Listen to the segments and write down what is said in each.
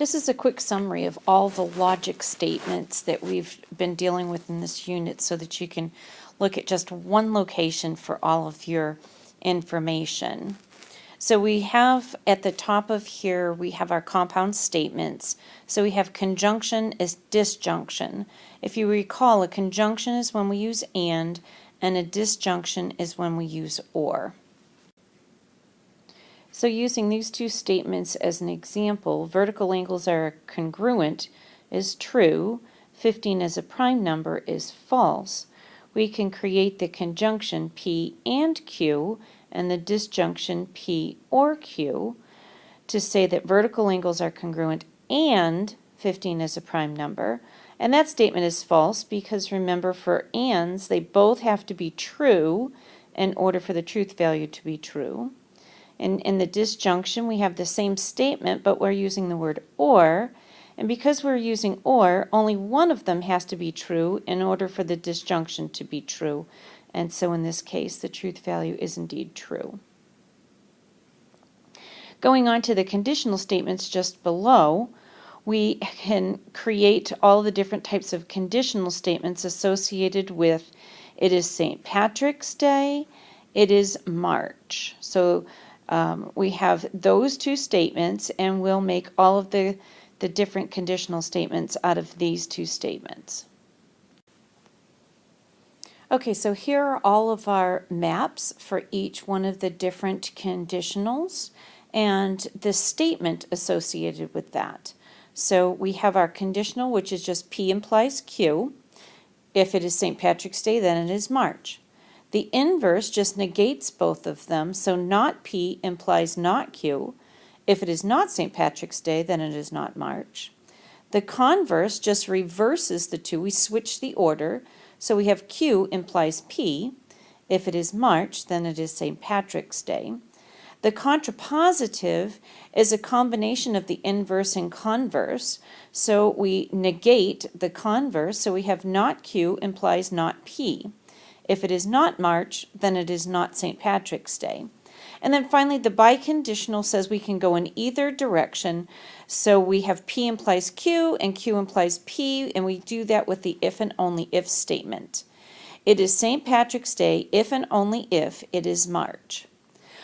This is a quick summary of all the logic statements that we've been dealing with in this unit so that you can look at just one location for all of your information. So we have at the top of here, we have our compound statements. So we have conjunction is disjunction. If you recall, a conjunction is when we use and a disjunction is when we use or. So using these two statements as an example, vertical angles are congruent is true, 15 as a prime number is false. We can create the conjunction P and Q and the disjunction P or Q to say that vertical angles are congruent and 15 is a prime number. And that statement is false because remember, for ands, they both have to be true in order for the truth value to be true. In the disjunction, we have the same statement, but we're using the word or. And because we're using or, only one of them has to be true in order for the disjunction to be true. And so in this case, the truth value is indeed true. Going on to the conditional statements just below, we can create all the different types of conditional statements associated with it is St. Patrick's Day, it is March. So we have those two statements, and we'll make all of the different conditional statements out of these two statements. Okay, so here are all of our maps for each one of the different conditionals and the statement associated with that. So we have our conditional, which is just P implies Q. If it is St. Patrick's Day, then it is March. The inverse just negates both of them, so not P implies not Q. If it is not St. Patrick's Day, then it is not March. The converse just reverses the two. We switch the order, so we have Q implies P. If it is March, then it is St. Patrick's Day. The contrapositive is a combination of the inverse and converse, so we negate the converse, so we have not Q implies not P. If it is not March, then it is not St. Patrick's Day. And then finally, the biconditional says we can go in either direction. So we have P implies Q and Q implies P, and we do that with the if and only if statement. It is St. Patrick's Day if and only if it is March.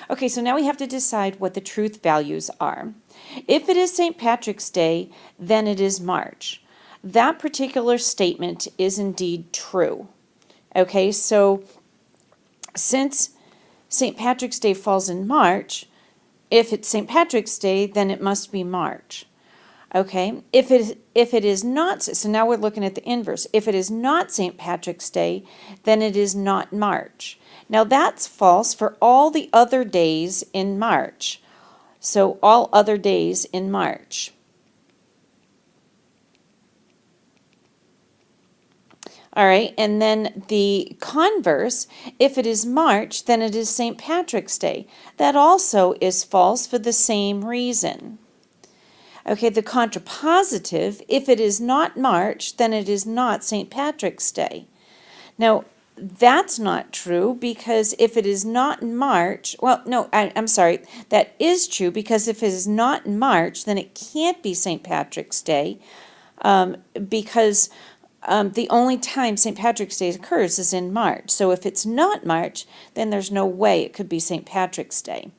Okay, so now we have to decide what the truth values are. If it is St. Patrick's Day, then it is March. That particular statement is indeed true. Okay, so since St. Patrick's Day falls in March, if it's St. Patrick's Day, then it must be March. Okay, if it is not, so now we're looking at the inverse. If it is not St. Patrick's Day, then it is not March. Now that's false for all the other days in March. So all other days in March. All right, and then the converse, if it is March, then it is St. Patrick's Day. That also is false for the same reason. Okay, the contrapositive, if it is not March, then it is not St. Patrick's Day. Now, that's not true because if it is not in March, well, no, I'm sorry, that is true because if it is not in March, then it can't be St. Patrick's Day because the only time St. Patrick's Day occurs is in March. So if it's not March, then there's no way it could be St. Patrick's Day.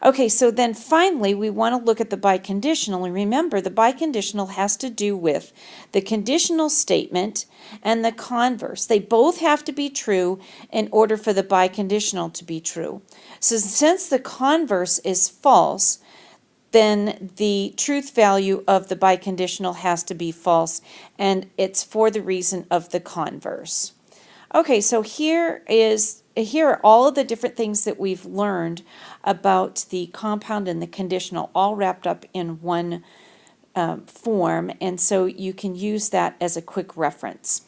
Okay, so then finally we want to look at the biconditional. And remember, the biconditional has to do with the conditional statement and the converse. They both have to be true in order for the biconditional to be true. So since the converse is false, then the truth value of the biconditional has to be false, and it's for the reason of the converse. Okay, so here are all of the different things that we've learned about the compound and the conditional, all wrapped up in one form, and so you can use that as a quick reference.